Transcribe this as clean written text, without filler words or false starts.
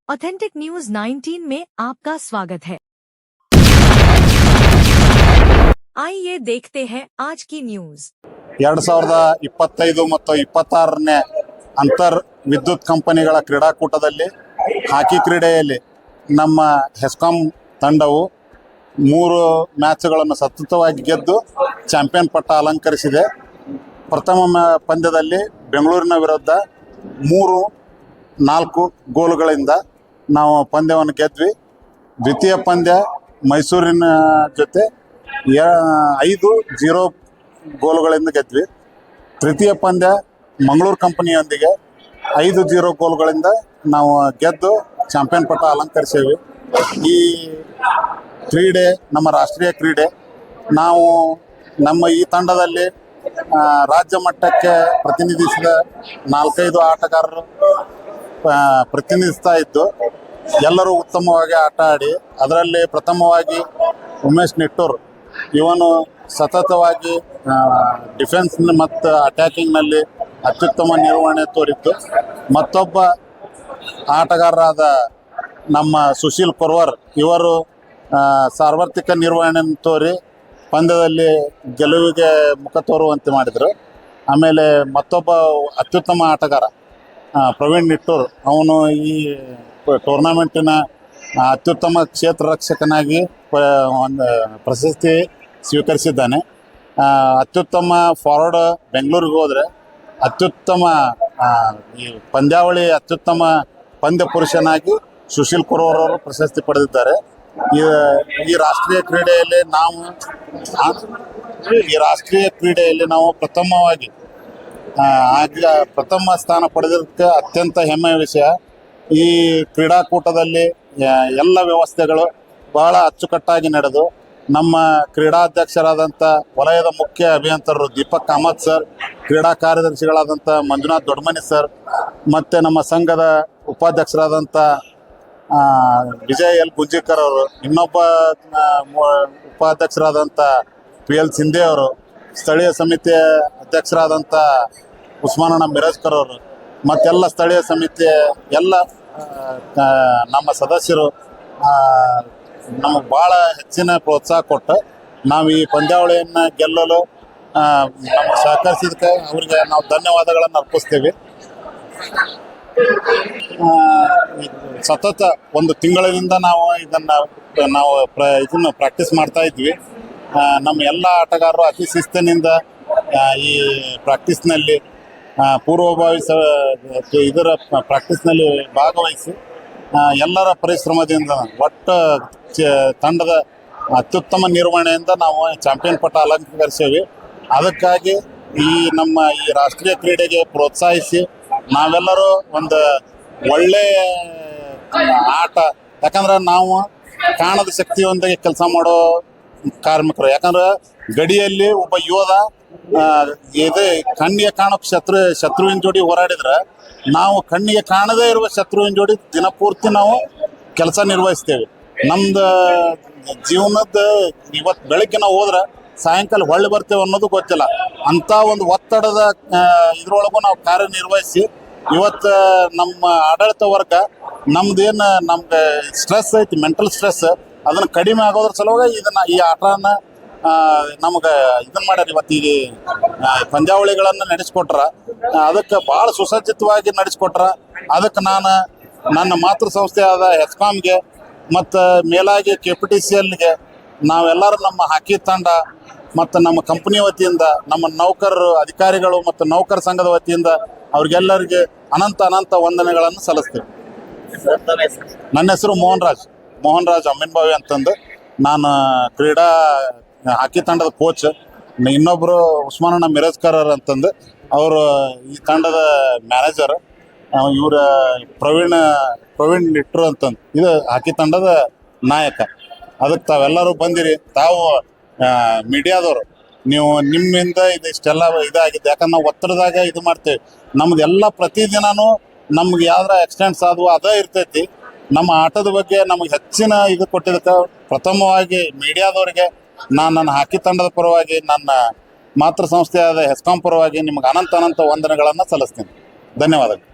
Authentic news 19 में आपका स्वागत है। आइए देखते हैं आज की न्यूज। 2025 ಮತ್ತು 26ನೇ ಅಂತರ್ ವಿದ್ಯುತ್ ಕಂಪನಿಗಳ ಕ್ರೀಡಾಕೂಟದಲ್ಲಿ ಹಾಕಿ ಕ್ರೀಡೆಯಲ್ಲಿ ನಮ್ಮ ಹೆಸ್ಕಾಂ ತಂಡವು 3 ಮ್ಯಾಚ್ಗಳನ್ನು ಸತತವಾಗಿ ಗೆದ್ದು ಚಾಂಪಿಯನ್ ಪಟ್ಟ ಅಲಂಕರಿಸಿದೆ. ಪ್ರಥಮ ಪಂದ್ಯದಲ್ಲಿ ಬೆಂಗಳೂರಿನ ವಿರುದ್ಧ 3-4 ಗೋಲುಗಳಿಂದ ನಾವು ಪಂದ್ಯವನ್ನು ಗೆದ್ವಿ. ದ್ವಿತೀಯ ಪಂದ್ಯ ಮೈಸೂರಿನ ಜೊತೆ 5-0 ಗೋಲುಗಳಿಂದ ಗೆದ್ವಿ. ತೃತೀಯ ಪಂದ್ಯ ಮಂಗಳೂರು ಕಂಪನಿಯೊಂದಿಗೆ 5-0 ಗೋಲುಗಳಿಂದ ನಾವು ಗೆದ್ದು ಚಾಂಪಿಯನ್ ಪಟ್ಟ ಅಲಂಕರಿಸೇವೆ. ಈ ಕ್ರೀಡೆ ನಮ್ಮ ರಾಷ್ಟ್ರೀಯ ಕ್ರೀಡೆ. ನಾವು ನಮ್ಮ ಈ ತಂಡದಲ್ಲಿ ರಾಜ್ಯ ಮಟ್ಟಕ್ಕೆ ಪ್ರತಿನಿಧಿಸಿದ 4-5 ಆಟಗಾರರು ಪ್ರತಿನಿಧಿಸ್ತಾ ಇದ್ದು ಎಲ್ಲರೂ ಉತ್ತಮವಾಗಿ ಆಟ ಆಡಿ, ಅದರಲ್ಲಿ ಪ್ರಥಮವಾಗಿ ಉಮೇಶ್ ನಿಟ್ಟೂರ್ ಇವನು ಸತತವಾಗಿ ಡಿಫೆನ್ಸ್ ಮತ್ತು ಅಟ್ಯಾಕಿಂಗ್ನಲ್ಲಿ ಅತ್ಯುತ್ತಮ ನಿರ್ವಹಣೆ ತೋರಿತ್ತು. ಮತ್ತೊಬ್ಬ ಆಟಗಾರರಾದ ನಮ್ಮ ಸುಶೀಲ್ ಕೊರ್ವರ್ ಇವರು ಸಾರ್ವತ್ರಿಕ ನಿರ್ವಹಣೆಯನ್ನು ತೋರಿ ಪಂದ್ಯದಲ್ಲಿ ಗೆಲುವಿಗೆ ಮುಖ ತೋರುವಂತೆ ಮಾಡಿದರು. ಆಮೇಲೆ ಮತ್ತೊಬ್ಬ ಅತ್ಯುತ್ತಮ ಆಟಗಾರ ಪ್ರವೀಣ್ ನಿಟ್ಟೂರ್, ಅವನು ಈ ಟೂರ್ನಮೆಂಟಿನ ಅತ್ಯುತ್ತಮ ಕ್ಷೇತ್ರ ರಕ್ಷಕನಾಗಿ ಒಂದು ಪ್ರಶಸ್ತಿ ಸ್ವೀಕರಿಸಿದ್ದಾನೆ. ಅತ್ಯುತ್ತಮ ಫಾರ್ವರ್ಡ್ ಬೆಂಗಳೂರಿಗೆ ಹೋದರೆ ಅತ್ಯುತ್ತಮ ಈ ಪಂದ್ಯಾವಳಿ ಅತ್ಯುತ್ತಮ ಪಂದ್ಯ ಪುರುಷನಾಗಿ ಸುಶೀಲ್ ಕೊರ್ವರ್ ಅವರು ಪ್ರಶಸ್ತಿ ಪಡೆದಿದ್ದಾರೆ. ಈ ರಾಷ್ಟ್ರೀಯ ಕ್ರೀಡೆಯಲ್ಲಿ ನಾವು ಪ್ರಥಮವಾಗಿ ಪ್ರಥಮ ಸ್ಥಾನ ಪಡೆದಿದ್ದಕ್ಕೆ ಅತ್ಯಂತ ಹೆಮ್ಮೆಯ ವಿಷಯ. ಈ ಕ್ರೀಡಾಕೂಟದಲ್ಲಿ ಎಲ್ಲ ವ್ಯವಸ್ಥೆಗಳು ಬಹಳ ಅಚ್ಚುಕಟ್ಟಾಗಿ ನಡೆದು ನಮ್ಮ ಕ್ರೀಡಾಧ್ಯಕ್ಷರಾದಂಥ ವಲಯದ ಮುಖ್ಯ ಅಭಿಯಂತರರು ದೀಪಕ್ ಕಾಮತ್ ಸರ್, ಕ್ರೀಡಾ ಕಾರ್ಯದರ್ಶಿಗಳಾದಂಥ ಮಂಜುನಾಥ್ ದೊಡ್ಡಮನಿ ಸರ್, ಮತ್ತು ನಮ್ಮ ಸಂಘದ ಉಪಾಧ್ಯಕ್ಷರಾದಂಥ ವಿಜಯ್ ಎಲ್ ಗುಂಜಿಕರ್ ಅವರು, ಇನ್ನೊಬ್ಬ ಉಪಾಧ್ಯಕ್ಷರಾದಂಥ PL ಸಿಂಧೆ ಅವರು, ಸ್ಥಳೀಯ ಸಮಿತಿಯ ಅಧ್ಯಕ್ಷರಾದಂಥ ಉಸ್ಮಾನಣ್ಣ ಮಿರಾಜ್ಕರ್ ಅವರು, ಮತ್ತೆಲ್ಲ ಸ್ಥಳೀಯ ಸಮಿತಿಯ ಎಲ್ಲ ನಮ್ಮ ಸದಸ್ಯರು ನಮಗೆ ಭಾಳ ಹೆಚ್ಚಿನ ಪ್ರೋತ್ಸಾಹ ಕೊಟ್ಟು ನಾವು ಈ ಪಂದ್ಯಾವಳಿಯನ್ನು ಗೆಲ್ಲಲು ನಮಗೆ ಸಹಕರಿಸಿದ್ದಕ್ಕೆ ಅವರಿಗೆ ನಾವು ಧನ್ಯವಾದಗಳನ್ನು ಅರ್ಪಿಸ್ತೀವಿ. ಸತತ 1 ತಿಂಗಳಿಂದ ನಾವು ಇದನ್ನು ಪ್ರಾಕ್ಟೀಸ್ ಮಾಡ್ತಾ ಇದ್ವಿ. ನಮ್ಮ ಎಲ್ಲ ಆಟಗಾರರು ಅತಿ ಶಿಸ್ತಿನಿಂದ ಈ ಪ್ರಾಕ್ಟೀಸ್ನಲ್ಲಿ ಪೂರ್ವಭಾವಿ ಇದರ ಪ್ರಾಕ್ಟೀಸ್ನಲ್ಲಿ ಭಾಗವಹಿಸಿ ಎಲ್ಲರ ಪರಿಶ್ರಮದಿಂದ ಒಟ್ಟು ತಂಡದ ಅತ್ಯುತ್ತಮ ನಿರ್ವಹಣೆಯಿಂದ ನಾವು ಚಾಂಪಿಯನ್ ಪಟ್ಟ ಅಲಂಕರಿಸೇವೆ. ಅದಕ್ಕಾಗಿ ನಮ್ಮ ಈ ರಾಷ್ಟ್ರೀಯ ಕ್ರೀಡೆಗೆ ಪ್ರೋತ್ಸಾಹಿಸಿ ನಾವೆಲ್ಲರೂ ಒಂದು ಒಳ್ಳೆಯ ಆಟ, ಯಾಕಂದ್ರೆ ನಾವು ಕಾಣದ ಶಕ್ತಿಯೊಂದಿಗೆ ಕೆಲಸ ಮಾಡೋ ಕಾರ್ಮಿಕರು. ಯಾಕಂದ್ರೆ ಗಡಿಯಲ್ಲಿ ಒಬ್ಬ ಯೋಧ ಕಣ್ಣಿಗೆ ಕಾಣೋ ಶತ್ರುವಿನ ಜೋಡಿ ಹೋರಾಡಿದ್ರೆ, ನಾವು ಕಣ್ಣಿಗೆ ಕಾಣದೇ ಇರುವ ಶತ್ರುವಿನ ಜೋಡಿ ದಿನಪೂರ್ತಿ ನಾವು ಕೆಲಸ ನಿರ್ವಹಿಸ್ತೇವೆ. ನಮ್ದು ಜೀವನದ ಇವತ್ತು ಬೆಳಗ್ಗೆ ನಾವು ಹೋದ್ರೆ ಸಾಯಂಕಾಲ ಹೊಳ್ಳಿ ಬರ್ತೇವೆ ಅನ್ನೋದು ಗೊತ್ತಿಲ್ಲ. ಅಂಥ ಒಂದು ಒತ್ತಡದ ಇದ್ರೊಳಗೂ ನಾವು ಕಾರ್ಯನಿರ್ವಹಿಸಿ ಇವತ್ತು ನಮ್ಮ ಆಡಳಿತ ವರ್ಗ ನಮ್ಗೆ ಸ್ಟ್ರೆಸ್ ಐತಿ, ಮೆಂಟಲ್ ಸ್ಟ್ರೆಸ್, ಅದನ್ನು ಕಡಿಮೆ ಆಗೋದ್ರ ಸಲುವಾಗಿ ಈ ಆಟನ ನಮ್ಗೆ ಮಾಡ್ಯಾರ. ಇವತ್ತು ಈಗ ಪಂದ್ಯಾವಳಿಗಳನ್ನು ನಡೆಸ್ಕೊಟ್ರ, ಅದಕ್ಕೆ ಭಾಳ ಸುಸಜ್ಜಿತವಾಗಿ ನಡೆಸ್ಕೊಟ್ರ. ಅದಕ್ಕೆ ನಾನು ನನ್ನ ಮಾತೃ ಸಂಸ್ಥೆಯಾದ ಹೆಸ್ಕಾಂಗೆ ಮತ್ತು ಮೇಲಾಗಿ KPTCLಗೆ ನಾವೆಲ್ಲರೂ ನಮ್ಮ ಹಾಕಿ ತಂಡ ಮತ್ತು ನಮ್ಮ ಕಂಪನಿ ವತಿಯಿಂದ ನಮ್ಮ ನೌಕರರು, ಅಧಿಕಾರಿಗಳು ಮತ್ತು ನೌಕರ ಸಂಘದ ವತಿಯಿಂದ ಅವ್ರಿಗೆಲ್ಲರಿಗೆ ಅನಂತ ವಂದನೆಗಳನ್ನು ಸಲ್ಲಿಸ್ತೇವೆ. ನನ್ನ ಹೆಸರು ಮೋಹನ್ ರಾಜ್ ಅಮ್ಮಿನ್ಬಾವಿ ಅಂತಂದು. ನಾನು ಕ್ರೀಡಾ ಹಾಕಿ ತಂಡದ ಕೋಚ್. ಇನ್ನೊಬ್ಬರು ಉಸ್ಮಾನಣ್ಣ ಮಿರಾಜ್ಕರ್ ಅಂತಂದು, ಅವರು ಈ ತಂಡದ ಮ್ಯಾನೇಜರ್. ಇವರ ಪ್ರವೀಣ್ ನಿಟ್ಟೂರ್ ಅಂತಂದು ಇದು ಹಾಕಿ ತಂಡದ ನಾಯಕ. ಅದಕ್ಕೆ ತಾವೆಲ್ಲರೂ ಬಂದಿರಿ. ತಾವು ಮೀಡಿಯಾದವರು, ನೀವು ನಿಮ್ಮಿಂದ ಇದಿಷ್ಟೆಲ್ಲ ಇದಾಗಿದೆ. ಯಾಕಂದ್ರೆ ನಾವು ಒತ್ತಡದಾಗ ಇದು ಮಾಡ್ತೇವೆ. ನಮ್ದೆಲ್ಲ ಪ್ರತಿದಿನವೂ ನಮ್ಗೆ ಯಾವ್ದಾರ ಆಕ್ಸಿಡೆಂಟ್ಸ್ ಆದವು ಅದೇ ಇರ್ತೈತಿ. ನಮ್ಮ ಆಟದ ಬಗ್ಗೆ ನಮಗೆ ಹೆಚ್ಚಿನ ಇದು ಕೊಟ್ಟಿದ್ದಕ್ಕೆ ಪ್ರಥಮವಾಗಿ ಮೀಡಿಯಾದವರಿಗೆ ನಾನು ನನ್ನ ಹಾಕಿ ತಂಡದ ಪರವಾಗಿ, ನನ್ನ ಮಾತೃ ಸಂಸ್ಥೆಯಾದ ಹೆಸ್ಕಾಂ ಪರವಾಗಿ ನಿಮಗೆ ಅನಂತ ವಂದನೆಗಳನ್ನು ಸಲ್ಲಿಸ್ತೀನಿ. ಧನ್ಯವಾದಗಳು.